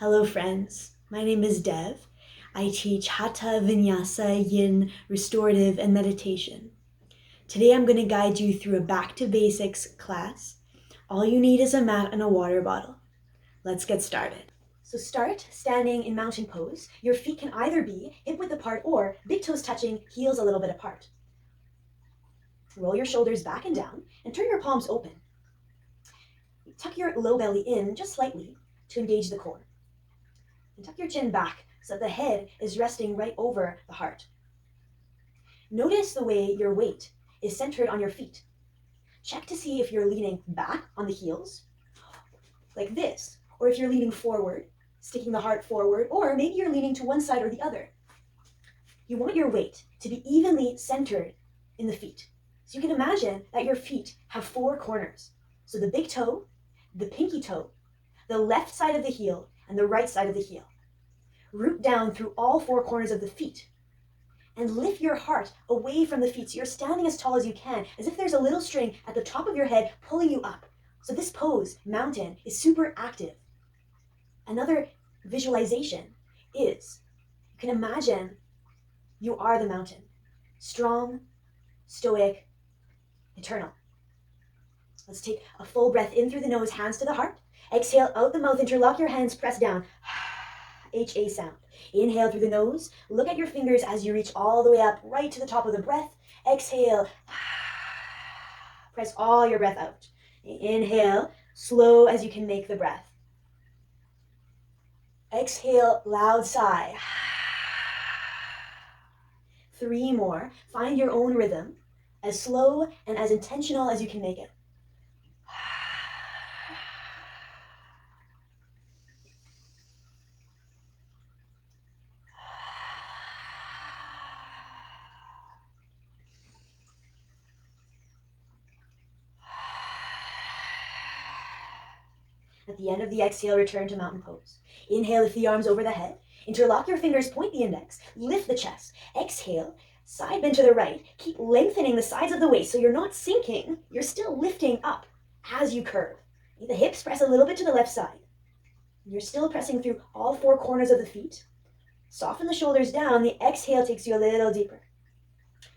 Hello friends, my name is Dev. I teach Hatha, Vinyasa, Yin, Restorative, and Meditation. Today I'm going to guide you through a back to basics class. All you need is a mat and a water bottle. Let's get started. So start standing in mountain pose. Your feet can either be hip width apart or big toes touching, heels a little bit apart. Roll your shoulders back and down and turn your palms open. Tuck your low belly in just slightly to engage the core. And tuck your chin back so that the head is resting right over the heart. Notice the way your weight is centered on your feet. Check to see if you're leaning back on the heels, like this, or if you're leaning forward, sticking the heart forward, or maybe you're leaning to one side or the other. You want your weight to be evenly centered in the feet. So you can imagine that your feet have four corners. So the big toe, the pinky toe, the left side of the heel, and the right side of the heel. Root down through all four corners of the feet and lift your heart away from the feet. So you're standing as tall as you can, as if there's a little string at the top of your head pulling you up. So this pose, mountain, is super active. Another visualization is, you can imagine you are the mountain. Strong, stoic, eternal. Let's take a full breath in through the nose, hands to the heart. Exhale out the mouth, interlock your hands, press down. HA sound. Inhale through the nose. Look at your fingers as you reach all the way up, right to the top of the breath. Exhale. Press all your breath out. Inhale, slow as you can make the breath. Exhale, loud sigh. 3 more. Find your own rhythm, as slow and as intentional as you can make it. At the end of the exhale, return to mountain pose. Inhale, lift the arms over the head. Interlock your fingers, point the index, lift the chest. Exhale, side bend to the right. Keep lengthening the sides of the waist so you're not sinking, you're still lifting up as you curve. The hips press a little bit to the left side. You're still pressing through all four corners of the feet. Soften the shoulders down. The exhale takes you a little deeper.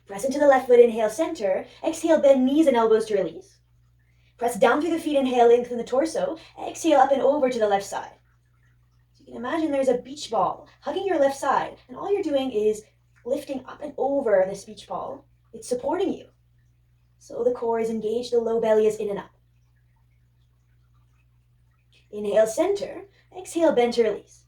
Press into the left foot, inhale, center. Exhale, bend knees and elbows to release. Press down through the feet, inhale, lengthen the torso. Exhale, up and over to the left side. So you can imagine there's a beach ball hugging your left side, and all you're doing is lifting up and over this beach ball. It's supporting you. So the core is engaged, the low belly is in and up. Inhale, center. Exhale, bend to release.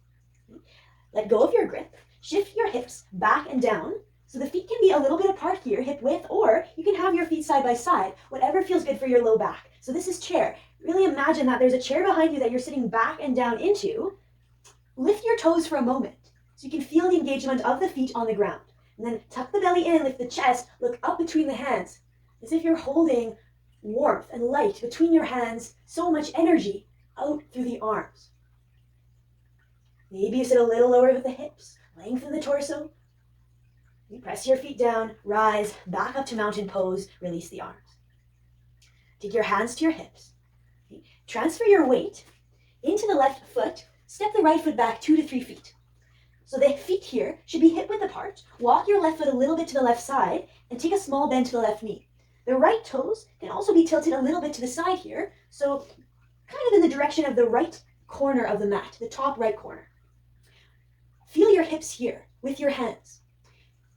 Let go of your grip. Shift your hips back and down. So the feet can be a little bit apart here, hip width, or you can have your feet side by side, whatever feels good for your low back. So this is chair. Really imagine that there's a chair behind you that you're sitting back and down into. Lift your toes for a moment so you can feel the engagement of the feet on the ground. And then tuck the belly in, lift the chest, look up between the hands, as if you're holding warmth and light between your hands, so much energy out through the arms. Maybe you sit a little lower with the hips, lengthen the torso. You press your feet down, rise, back up to mountain pose, release the arms. Take your hands to your hips. Transfer your weight into the left foot, step the right foot back 2 to 3 feet. So the feet here should be hip width apart. Walk your left foot a little bit to the left side and take a small bend to the left knee. The right toes can also be tilted a little bit to the side here, so kind of in the direction of the right corner of the mat, the top right corner. Feel your hips here with your hands.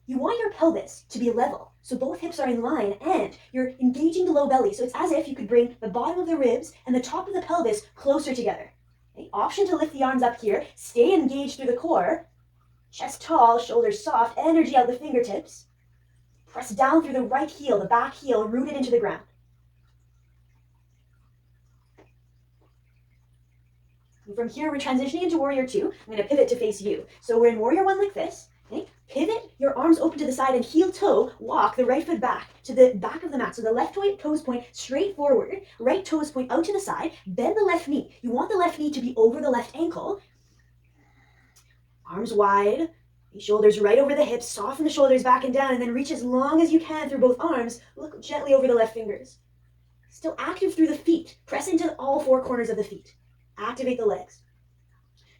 You want your pelvis to be level, so both hips are in line and you're engaging the low belly. So it's as if you could bring the bottom of the ribs and the top of the pelvis closer together. Okay? Option to lift the arms up here, stay engaged through the core, chest tall, shoulders soft, energy out the fingertips. Press down through the right heel, the back heel rooted into the ground. And from here, we're transitioning into Warrior 2. I'm going to pivot to face you. So we're in Warrior 1 like this. Okay? Pivot your arms open to the side and heel toe, walk the right foot back to the back of the mat. So the left toes point straight forward, right toes point out to the side, bend the left knee. You want the left knee to be over the left ankle. Arms wide, shoulders right over the hips, soften the shoulders back and down, and then reach as long as you can through both arms. Look gently over the left fingers. Still active through the feet. Press into all four corners of the feet. Activate the legs.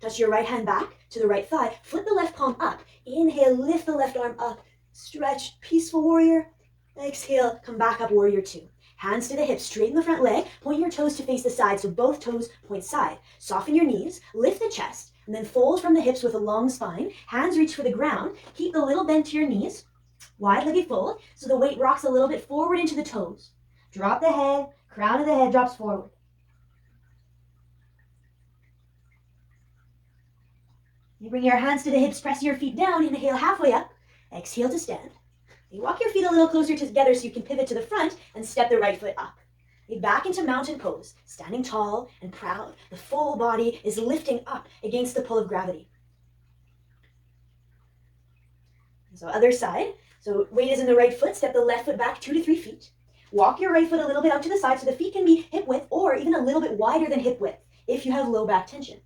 Touch your right hand back to the right thigh. Flip the left palm up. Inhale, lift the left arm up. Stretch, peaceful warrior. Exhale, come back up, warrior two. Hands to the hips, straighten the front leg. Point your toes to face the side, so both toes point side. Soften your knees, lift the chest, and then fold from the hips with a long spine. Hands reach for the ground. Keep the little bend to your knees. Wide-legged fold, so the weight rocks a little bit forward into the toes. Drop the head, crown of the head drops forward. You bring your hands to the hips, press your feet down, inhale halfway up, exhale to stand. You walk your feet a little closer together so you can pivot to the front and step the right foot up. Back into mountain pose, standing tall and proud. The full body is lifting up against the pull of gravity. So other side, so weight is in the right foot, step the left foot back 2 to 3 feet. Walk your right foot a little bit out to the side so the feet can be hip width or even a little bit wider than hip width if you have low back tension.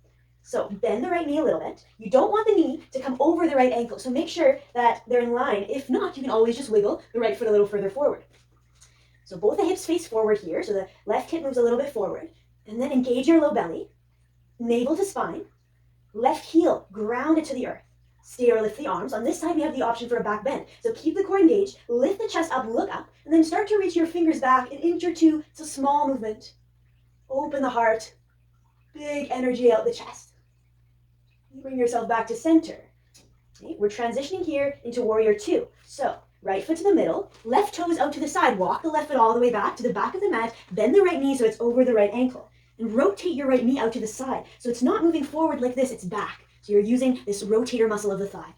So bend the right knee a little bit. You don't want the knee to come over the right ankle, so make sure that they're in line. If not, you can always just wiggle the right foot a little further forward. So both the hips face forward here, so the left hip moves a little bit forward. And then engage your low belly, navel to spine, left heel, ground it to the earth. Stay or lift the arms. On this side, we have the option for a back bend. So keep the core engaged, lift the chest up, look up, and then start to reach your fingers back an inch or two. It's a small movement. Open the heart, big energy out the chest. Bring yourself back to center. Okay, we're transitioning here into warrior two. So right foot to the middle, left toes out to the side. Walk the left foot all the way back to the back of the mat. Bend the right knee so it's over the right ankle. And rotate your right knee out to the side. So it's not moving forward like this, it's back. So you're using this rotator muscle of the thigh.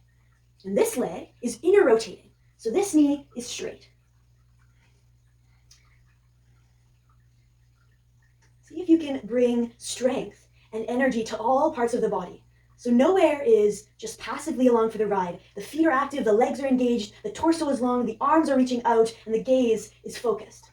And this leg is inner rotating. So this knee is straight. See if you can bring strength and energy to all parts of the body. So nowhere is just passively along for the ride. The feet are active, the legs are engaged, the torso is long, the arms are reaching out, and the gaze is focused.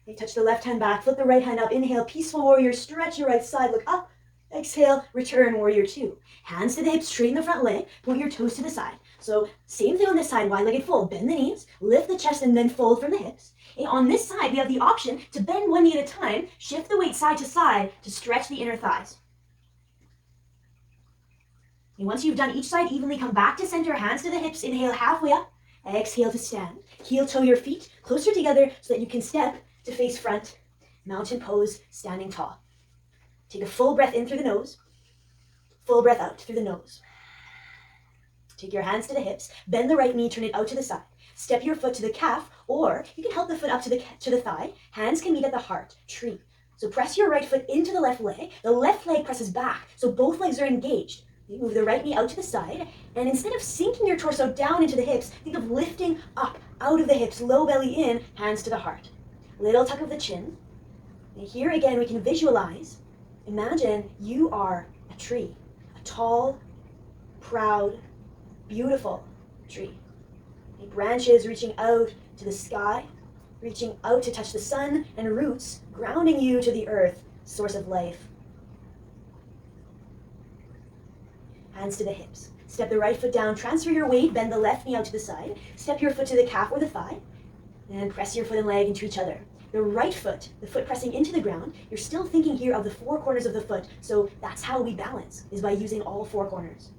Okay, touch the left hand back, flip the right hand up, inhale, peaceful warrior, stretch your right side, look up, exhale, return, warrior two. Hands to the hips, straighten the front leg, point your toes to the side. So same thing on this side, wide-legged fold, bend the knees, lift the chest, and then fold from the hips. And on this side, we have the option to bend one knee at a time, shift the weight side to side to stretch the inner thighs. And once you've done each side evenly, come back to center, hands to the hips, inhale halfway up, exhale to stand. Heel toe your feet closer together so that you can step to face front. Mountain pose, standing tall. Take a full breath in through the nose, full breath out through the nose. Take your hands to the hips, bend the right knee, turn it out to the side. Step your foot to the calf, or you can help the foot up to the thigh. Hands can meet at the heart, tree. So press your right foot into the left leg presses back, so both legs are engaged. You move the right knee out to the side, and instead of sinking your torso down into the hips, think of lifting up out of the hips, low belly in, hands to the heart. Little tuck of the chin. And here again, we can visualize. Imagine you are a tree, a tall, proud, beautiful tree. Branches reaching out to the sky, reaching out to touch the sun, and roots grounding you to the earth, source of life. Hands to the hips. Step the right foot down, transfer your weight, bend the left knee out to the side, step your foot to the calf or the thigh, and press your foot and leg into each other. The right foot, the foot pressing into the ground, you're still thinking here of the four corners of the foot, so that's how we balance, is by using all four corners.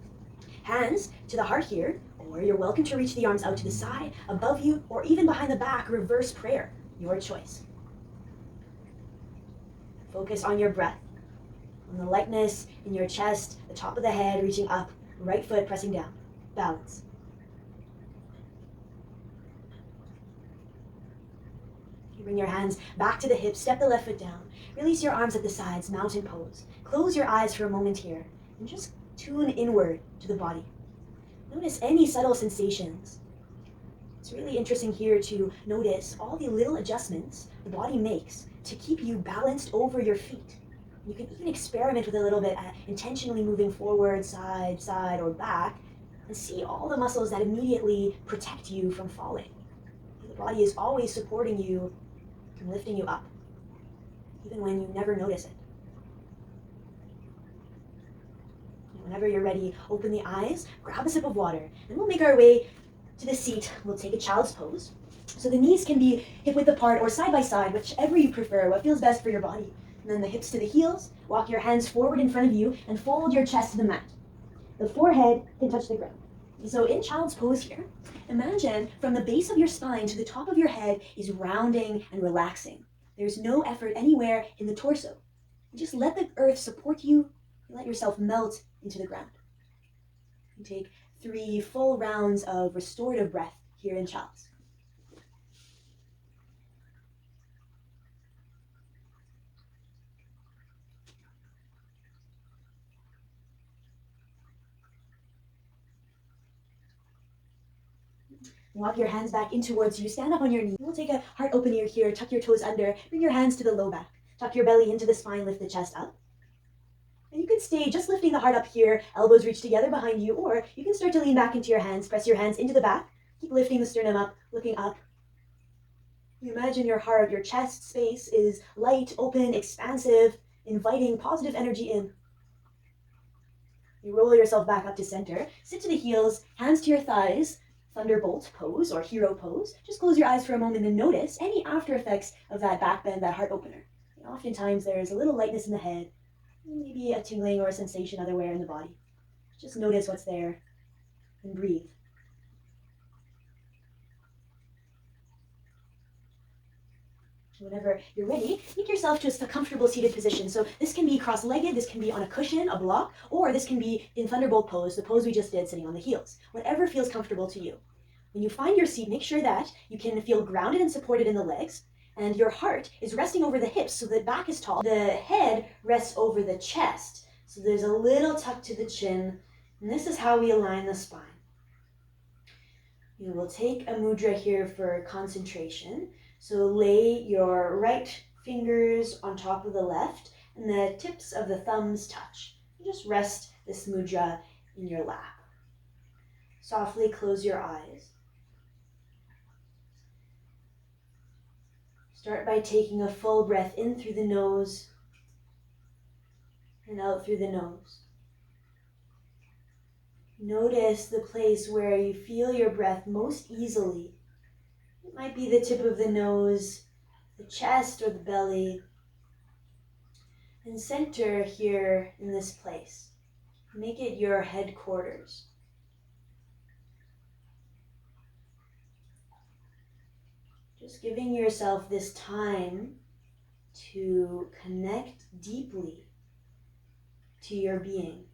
Hands to the heart here, or you're welcome to reach the arms out to the side, above you, or even behind the back, reverse prayer, your choice. Focus on your breath. On the lightness in your chest, the top of the head reaching up, right foot pressing down. Balance. You bring your hands back to the hips, step the left foot down. Release your arms at the sides, mountain pose. Close your eyes for a moment here, and just tune inward to the body. Notice any subtle sensations. It's really interesting here to notice all the little adjustments the body makes to keep you balanced over your feet. You can even experiment with a little bit at intentionally moving forward, side, or back, and see all the muscles that immediately protect you from falling. The body is always supporting you and lifting you up, even when you never notice it. And whenever you're ready, open the eyes, grab a sip of water, and we'll make our way to the seat. We'll take a child's pose. So the knees can be hip width apart or side by side, whichever you prefer, what feels best for your body. And then the hips to the heels, Walk your hands forward in front of you and fold your chest to the mat. The forehead can touch the ground. So in child's pose here, imagine from the base of your spine to the top of your head is rounding and relaxing. There's no effort anywhere in the torso. Just let the earth support you and let yourself melt into the ground. You take 3 full rounds of restorative breath here in child's. Walk your hands back in towards you. Stand up on your knees. We'll take a heart opener here. Tuck your toes under. Bring your hands to the low back. Tuck your belly into the spine. Lift the chest up. And you can stay just lifting the heart up here. Elbows reach together behind you. Or you can start to lean back into your hands. Press your hands into the back. Keep lifting the sternum up, looking up. You imagine your heart, your chest space is light, open, expansive, inviting positive energy in. You roll yourself back up to center. Sit to the heels, hands to your thighs. Thunderbolt pose or hero pose. Just close your eyes for a moment and notice any after effects of that back bend, that heart opener. And oftentimes there's a little lightness in the head, maybe a tingling or a sensation otherwhere in the body. Just notice what's there and breathe. Whenever you're ready, make yourself just a comfortable seated position. So this can be cross-legged, this can be on a cushion, a block, or this can be in Thunderbolt pose, the pose we just did sitting on the heels. Whatever feels comfortable to you. When you find your seat, make sure that you can feel grounded and supported in the legs, and your heart is resting over the hips so the back is tall. The head rests over the chest, so there's a little tuck to the chin, and this is how we align the spine. You will take a mudra here for concentration. So lay your right fingers on top of the left, and the tips of the thumbs touch. Just rest this mudra in your lap. Softly close your eyes. Start by taking a full breath in through the nose and out through the nose. Notice the place where you feel your breath most easily. It might be the tip of the nose, the chest, or the belly. And center here in this place. Make it your headquarters. Just giving yourself this time to connect deeply to your being,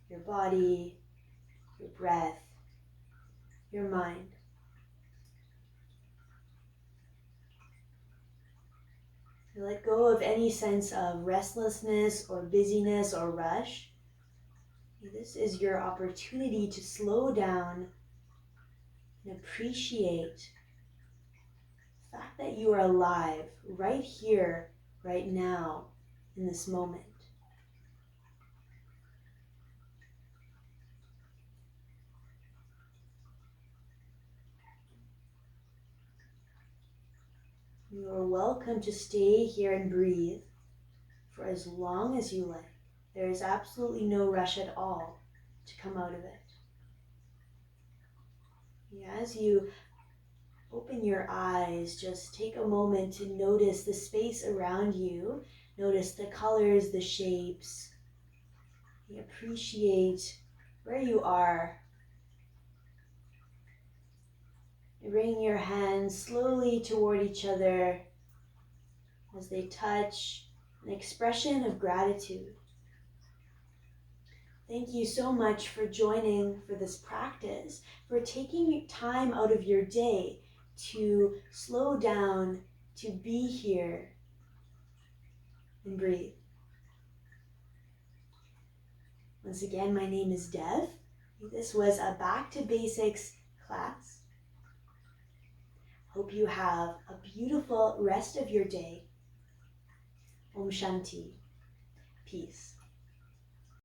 your body, your breath, your mind. Let go of any sense of restlessness or busyness or rush. This is your opportunity to slow down and appreciate the fact that you are alive right here, right now, in this moment. You are welcome to stay here and breathe for as long as you like. There is absolutely no rush at all to come out of it. As you open your eyes, just take a moment to notice the space around you. Notice the colors, the shapes. Appreciate where you are. Bring your hands slowly toward each other as they touch, an expression of gratitude. Thank you so much for joining for this practice, for taking time out of your day to slow down, to be here and breathe. Once again, my name is Dev. This was a Back to Basics class. Hope you have a beautiful rest of your day. Om Shanti. Peace.